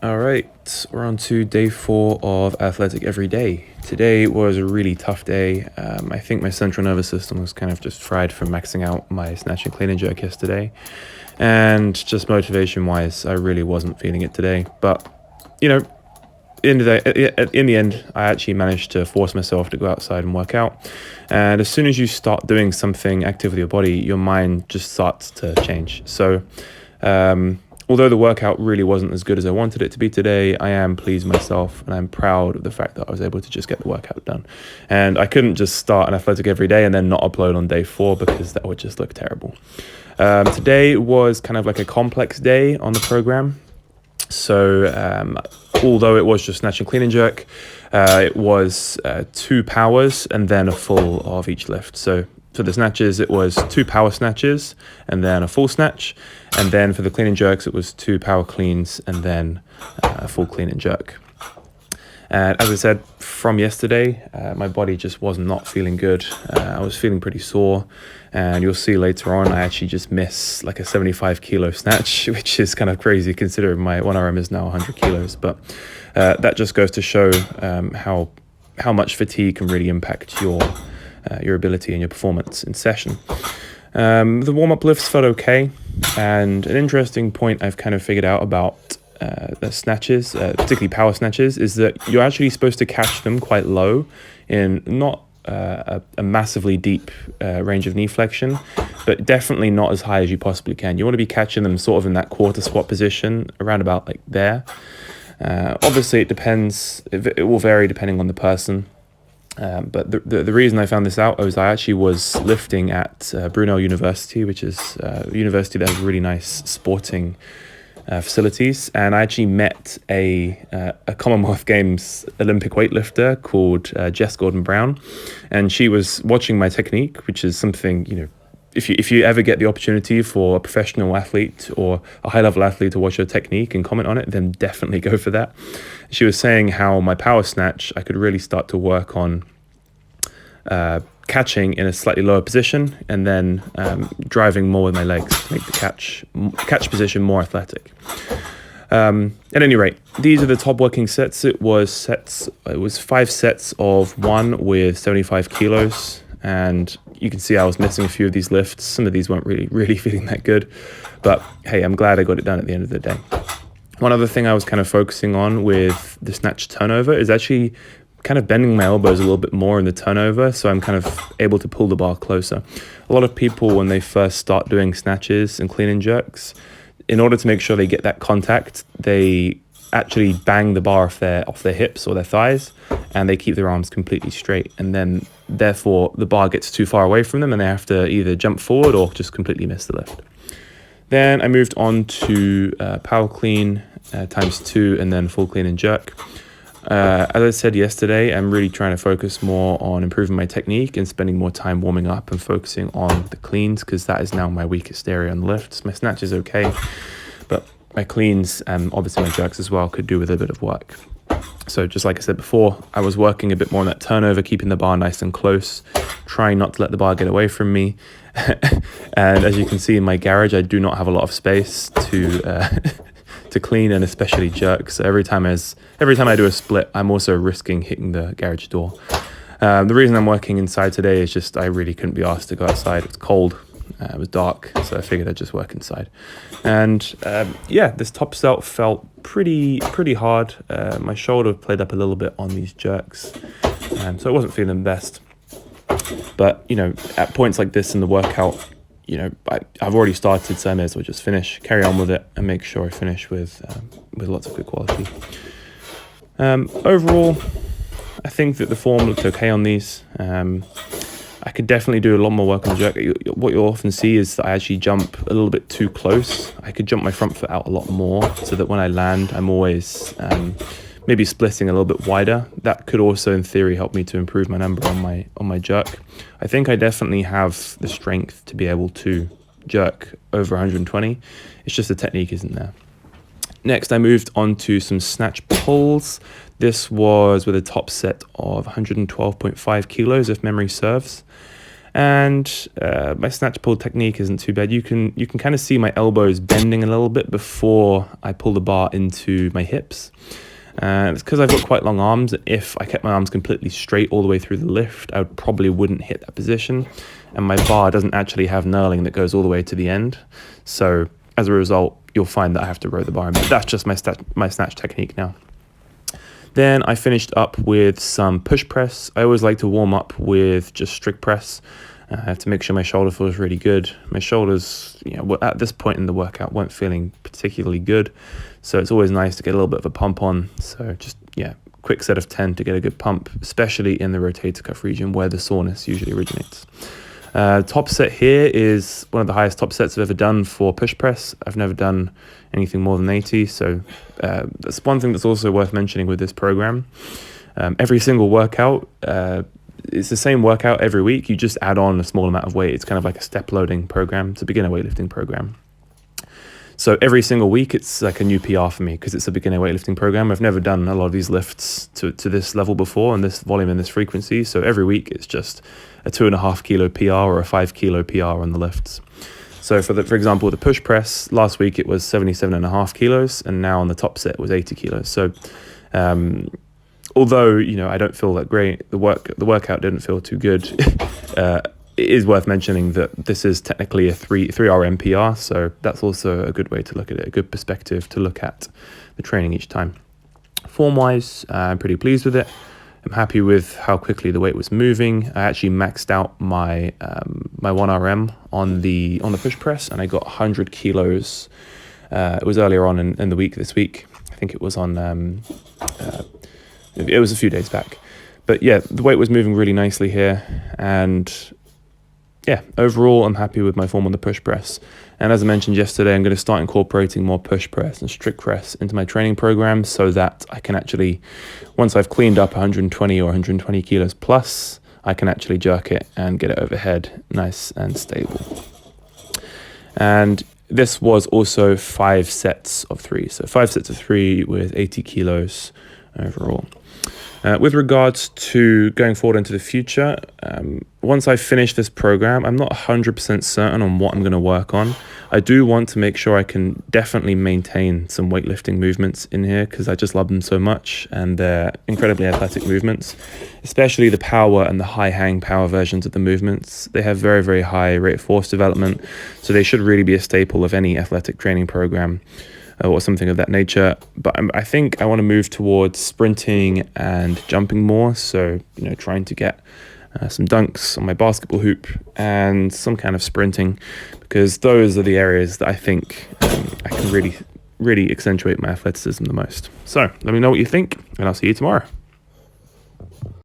All right, we're on to day 4 of Athletic Every Day. Today was a really tough day. I think my central nervous system was kind of just fried from maxing out my snatch and clean and jerk yesterday. And just motivation-wise, I really wasn't feeling it today. But, you know, in the end, I actually managed to force myself to go outside and work out. And as soon as you start doing something active with your body, your mind just starts to change. So, although the workout really wasn't as good as I wanted it to be today, I am pleased with myself and I'm proud of the fact that I was able to just get the workout done. And I couldn't just start an athletic every day and then not upload on day 4 because that would just look terrible. Today was kind of like a complex day on the program. So although it was just snatch and clean and jerk, it was 2 powers and then a full of each lift. So for the snatches, it was 2 power snatches and then a full snatch. And then for the clean and jerks, it was 2 power cleans and then a full clean and jerk. And as I said, from yesterday, my body just was not feeling good. I was feeling pretty sore. And you'll see later on, I actually just missed like a 75 kilo snatch, which is kind of crazy considering my 1RM is now 100 kilos. But that just goes to show how much fatigue can really impact your ability and your performance in session. The warm-up lifts felt okay. And an interesting point I've kind of figured out about the snatches, particularly power snatches, is that you're actually supposed to catch them quite low in not a massively deep range of knee flexion, but definitely not as high as you possibly can. You want to be catching them sort of in that quarter squat position, around about like there. Obviously, it depends. It will vary depending on the person. But the reason I found this out was I actually was lifting at Brunel University, which is a university that has really nice sporting facilities, and I actually met a Commonwealth Games Olympic weightlifter called Jess Gordon-Brown, and she was watching my technique, which is something, if you ever get the opportunity for a professional athlete or a high-level athlete to watch your technique and comment on it, then definitely go for that. She was saying how my power snatch, I could really start to work on catching in a slightly lower position and then driving more with my legs to make the catch position more athletic. At any rate, these are the top working sets. It was 5 sets of 1 with 75 kilos, and you can see I was missing a few of these lifts. Some of these weren't really feeling that good, but hey, I'm glad I got it done at the end of the day. One other thing I was kind of focusing on with the snatch turnover is actually kind of bending my elbows a little bit more in the turnover, so I'm kind of able to pull the bar closer. A lot of people, when they first start doing snatches and clean and jerks, in order to make sure they get that contact, they actually bang the bar off their hips or their thighs, and they keep their arms completely straight, and then therefore the bar gets too far away from them and they have to either jump forward or just completely miss the lift. Then I moved on to power clean times 2 and then full clean and jerk. As I said yesterday, I'm really trying to focus more on improving my technique and spending more time warming up and focusing on the cleans, because that is now my weakest area on the lifts. My snatch is okay, but my cleans and obviously my jerks as well could do with a bit of work. So just like I said before, I was working a bit more on that turnover, keeping the bar nice and close, trying not to let the bar get away from me. And as you can see in my garage, I do not have a lot of space to clean and especially jerk. So every time I do a split, I'm also risking hitting the garage door. The reason I'm working inside today is just I really couldn't be asked to go outside. It was cold, it was dark, so I figured I'd just work inside. And this top set felt pretty hard. My shoulder played up a little bit on these jerks, so it wasn't feeling best. But at points like this in the workout, I've already started, so I may as well just carry on with it, and make sure I finish with lots of good quality. Overall, I think that the form looked okay on these. I could definitely do a lot more work on the jerk. What you'll often see is that I actually jump a little bit too close. I could jump my front foot out a lot more so that when I land, I'm always maybe splitting a little bit wider. That could also, in theory, help me to improve my number on my jerk. I think I definitely have the strength to be able to jerk over 120. It's just the technique isn't there. Next, I moved on to some snatch pulls. This was with a top set of 112.5 kilos, if memory serves. And my snatch pull technique isn't too bad. You can kind of see my elbows bending a little bit before I pull the bar into my hips. It's because I've got quite long arms. If I kept my arms completely straight all the way through the lift, I probably wouldn't hit that position. And my bar doesn't actually have knurling that goes all the way to the end. So as a result, you'll find that I have to row the bar in. But that's just my snatch technique now. Then I finished up with some push press. I always like to warm up with just strict press. I have to make sure my shoulder feels really good. My shoulders, at this point in the workout, weren't feeling particularly good. So it's always nice to get a little bit of a pump on. So just, quick set of 10 to get a good pump, especially in the rotator cuff region where the soreness usually originates. Top set here is one of the highest top sets I've ever done for push press. I've never done anything more than 80. So that's one thing that's also worth mentioning with this program. Every single workout, it's the same workout every week. You just add on a small amount of weight. It's kind of like a step loading program. It's a beginner weightlifting program. So every single week, it's like a new PR for me because it's a beginner weightlifting program. I've never done a lot of these lifts to this level before and this volume and this frequency. So every week, it's just a 2.5 kilo PR or a 5 kilo PR on the lifts. So for example, the push press, last week it was 77.5 kilos, and now on the top set it was 80 kilos. So although, I don't feel that great, the workout didn't feel too good, it is worth mentioning that this is technically a 3 RM PR, so that's also a good way to look at it, a good perspective to look at the training each time. Form-wise, I'm pretty pleased with it. I'm happy with how quickly the weight was moving. I actually maxed out my my 1RM on the push press, and I got 100 kilos. It was earlier on in the week this week. I think it was on it was a few days back. But yeah, the weight was moving really nicely here, and overall I'm happy with my form on the push press. And as I mentioned yesterday, I'm going to start incorporating more push press and strict press into my training program so that I can actually, once I've cleaned up 120 or 120 kilos plus, I can actually jerk it and get it overhead nice and stable. And this was also 5 sets of 3. So 5 sets of 3 with 80 kilos overall. With regards to going forward into the future, once I finish this program, I'm not 100% certain on what I'm going to work on. I do want to make sure I can definitely maintain some weightlifting movements in here because I just love them so much, and they're incredibly athletic movements, especially the power and the high hang power versions of the movements. They have very, very high rate of force development, so they should really be a staple of any athletic training program. Or something of that nature. But I think I want to move towards sprinting and jumping more. So, trying to get some dunks on my basketball hoop and some kind of sprinting, because those are the areas that I think I can really, really accentuate my athleticism the most. So let me know what you think, and I'll see you tomorrow.